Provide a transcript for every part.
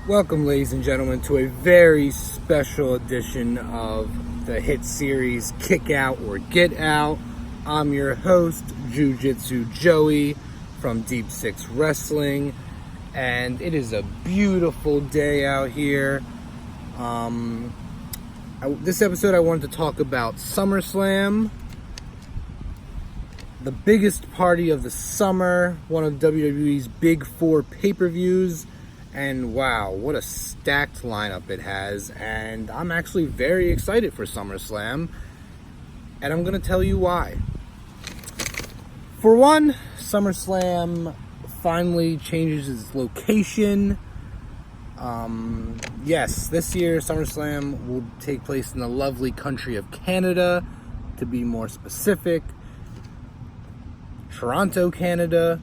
Welcome, ladies and gentlemen, to a very special edition of the hit series Kick Out or Get Out. I'm your host, Jiu-Jitsu Joey from Deep Six Wrestling, and it is a beautiful day out here. This episode I wanted to talk about SummerSlam, the biggest party of the summer, one of WWE's big four pay-per-views. And wow, what a stacked lineup it has. And I'm actually very excited for SummerSlam. And I'm going to tell you why. For one, SummerSlam finally changes its location. Yes, this year SummerSlam will take place in the lovely country of Canada. To be more specific, Toronto, Canada.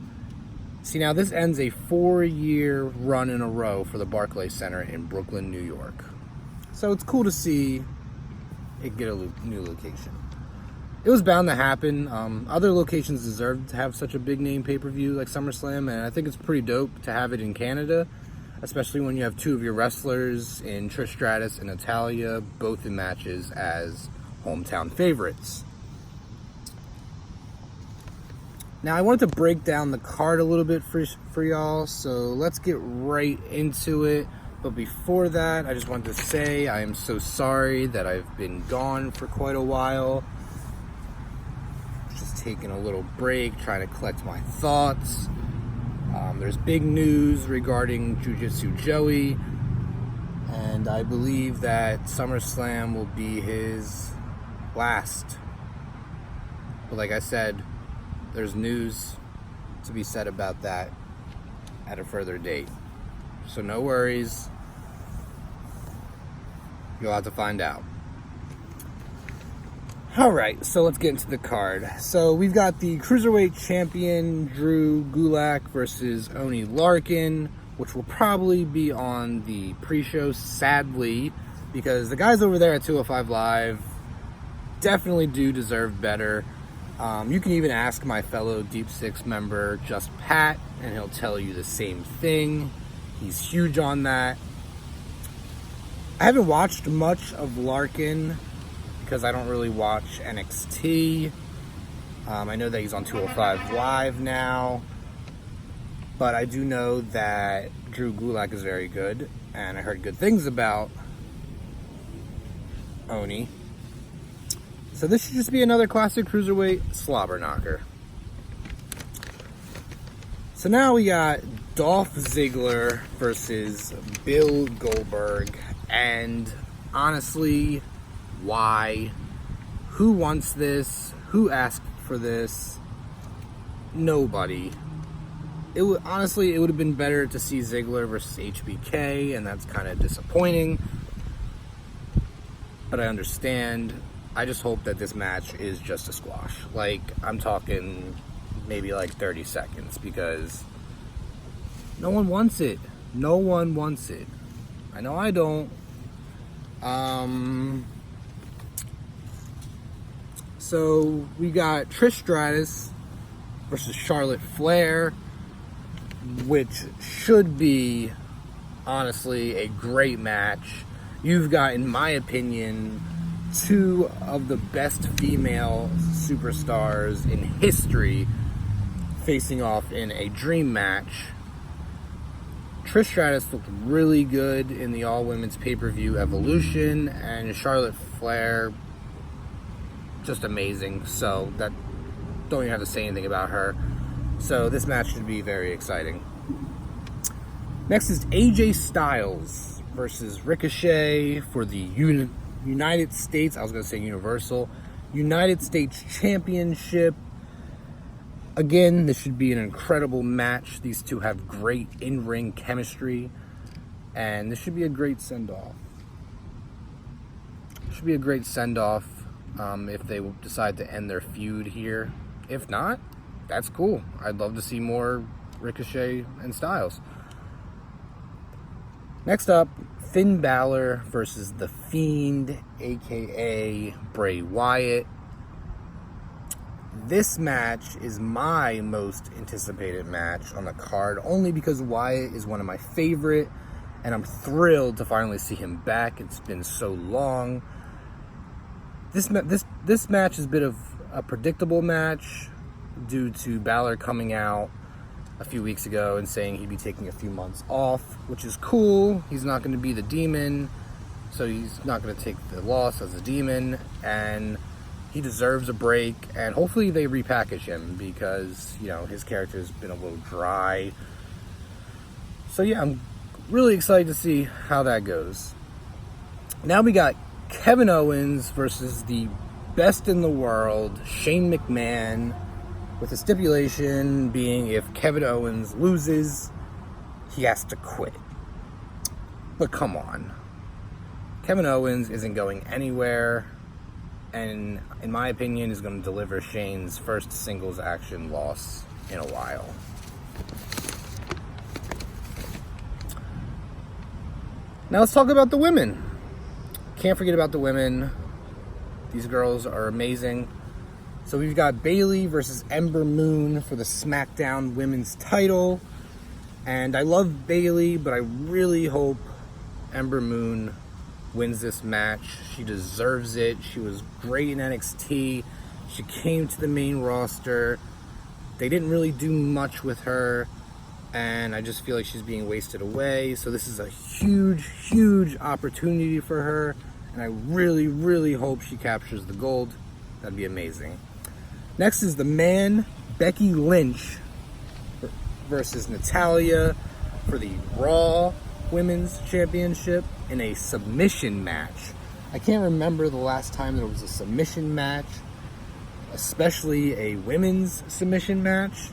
See, now this ends a 4-year run in a row for the Barclays Center in Brooklyn, New York. So it's cool to see it get a new location. It was bound to happen. Other locations deserve to have such a big name pay-per-view like SummerSlam, and I think it's pretty dope to have it in Canada, especially when you have two of your wrestlers in Trish Stratus and Natalya, both in matches as hometown favorites. Now, I wanted to break down the card a little bit for y'all, so let's get right into it. But before that, I just wanted to say I am so sorry that I've been gone for quite a while. Just taking a little break, trying to collect my thoughts. There's big news regarding Jiu-Jitsu Joey, and I believe that SummerSlam will be his last. But like I said, there's news to be said about that at a further date. So no worries. You'll have to find out. Alright, so let's get into the card. So we've got the Cruiserweight Champion Drew Gulak versus Oney Larkin, which will probably be on the pre-show, sadly, because the guys over there at 205 Live definitely do deserve better. You can even ask my fellow Deep Six member, Just Pat, and he'll tell you the same thing. He's huge on that. I haven't watched much of Larkin because I don't really watch NXT. I know that he's on 205 Live now, but I do know that Drew Gulak is very good, and I heard good things about Oney. So this should just be another classic cruiserweight slobber knocker. So now we got Dolph Ziggler versus Bill Goldberg. And honestly, why? Who wants this? Who asked for this? Nobody. Honestly, it would have been better to see Ziggler versus HBK, and that's kind of disappointing. But I understand. I just hope that this match is just a squash. Like, I'm talking maybe like 30 seconds, because no one wants it. No one wants it. I know I don't. So we got Trish Stratus versus Charlotte Flair, which should be, honestly, a great match. You've got, in my opinion, two of the best female superstars in history facing off in a dream match. Trish Stratus looked really good in the all-women's pay-per-view Evolution, and Charlotte Flair, just amazing. So that, don't even have to say anything about her. So this match should be very exciting. Next is AJ Styles versus Ricochet for the United States, I was going to say Universal, United States Championship. Again, this should be an incredible match. These two have great in-ring chemistry, and this should be a great send-off. Should be a great send-off if they decide to end their feud here. If not, that's cool. I'd love to see more Ricochet and Styles. Next up, Finn Balor versus The Fiend, aka Bray Wyatt. This match is my most anticipated match on the card, only because Wyatt is one of my favorite and I'm thrilled to finally see him back. It's been so long. This match is a bit of a predictable match due to Balor coming out a few weeks ago and saying he'd be taking a few months off, which is cool. He's not going to be the demon, so he's not going to take the loss as a demon, and he deserves a break, and hopefully they repackage him because, you know, his character has been a little dry. So yeah, I'm really excited to see how that goes. Now we got Kevin Owens versus the best in the world, Shane McMahon, with the stipulation being if Kevin Owens loses, he has to quit. But come on. Kevin Owens isn't going anywhere, and in my opinion is going to deliver Shane's first singles action loss in a while. Now let's talk about the women. Can't forget about the women. These girls are amazing. So we've got Bayley versus Ember Moon for the Smackdown Women's title. And I love Bayley, but I really hope Ember Moon wins this match. She deserves it. She was great in NXT. She came to the main roster. They didn't really do much with her, and I just feel like she's being wasted away. So this is a huge, huge opportunity for her, and I really, really hope she captures the gold. That'd be amazing. Next is the man, Becky Lynch versus Natalya for the Raw Women's Championship in a submission match. I can't remember the last time there was a submission match, especially a women's submission match.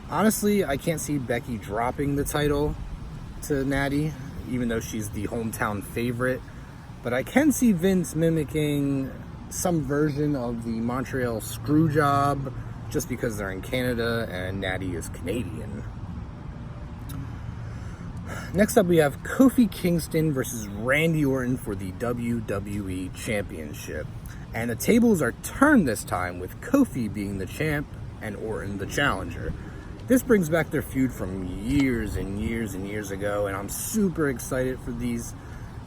Honestly, I can't see Becky dropping the title to Natty, even though she's the hometown favorite. But I can see Vince mimicking some version of the Montreal Screwjob, just because they're in Canada and Natty is Canadian. Next up, we have Kofi Kingston versus Randy Orton for the WWE Championship. And the tables are turned this time, with Kofi being the champ and Orton the challenger. This brings back their feud from years and years and years ago, and I'm super excited for these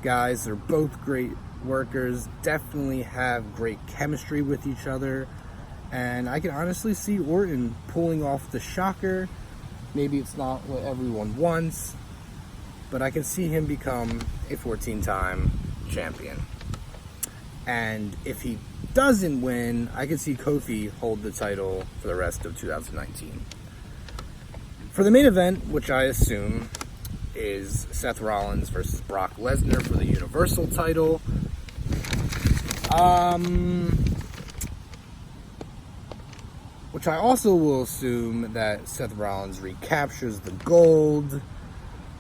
guys. They're both great workers, definitely have great chemistry with each other, and I can honestly see Orton pulling off the shocker. Maybe it's not what everyone wants, but I can see him become a 14-time champion. And if he doesn't win, I can see Kofi hold the title for the rest of 2019. For the main event, which I assume is Seth Rollins versus Brock Lesnar for the Universal title. Which I also will assume that Seth Rollins recaptures the gold,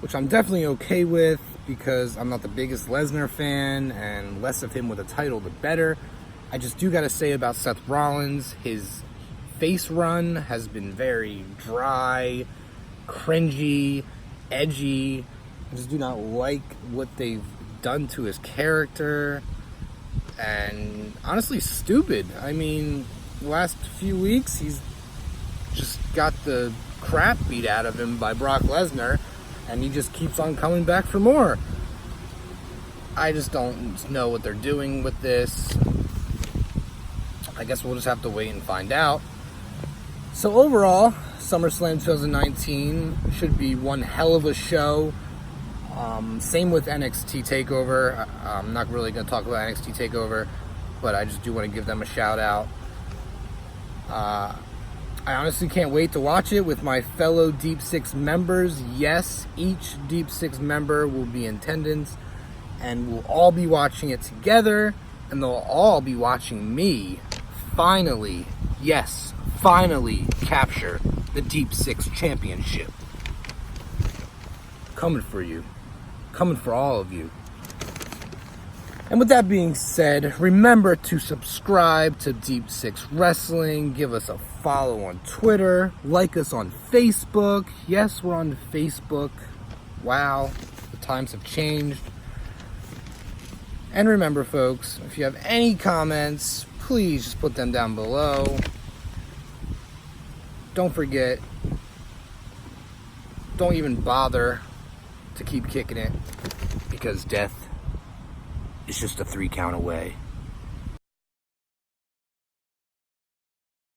which I'm definitely okay with because I'm not the biggest Lesnar fan, and less of him with a title the better. I just do gotta say about Seth Rollins, his face run has been very dry, cringy, edgy. I just do not like what they've done to his character, and honestly stupid. I mean, the last few weeks he's just got the crap beat out of him by Brock Lesnar, and he just keeps on coming back for more. I just don't know what they're doing with this. I guess we'll just have to wait and find out. So overall, SummerSlam 2019 should be one hell of a show. Same with NXT TakeOver. I'm not really going to talk about NXT TakeOver, but I just do want to give them a shout out. I honestly can't wait to watch it with my fellow Deep Six members. Yes, each Deep Six member will be in attendance, and we'll all be watching it together, and they'll all be watching me finally, yes, finally capture the Deep Six Championship. Coming for you. Coming for all of you. And with that being said, remember to subscribe to Deep Six Wrestling. Give us a follow on Twitter. Like us on Facebook. Yes, we're on Facebook. Wow, the times have changed. And remember, folks, if you have any comments, please just put them down below. Don't forget, don't even bother to keep kicking it, because death is just a 3 count away.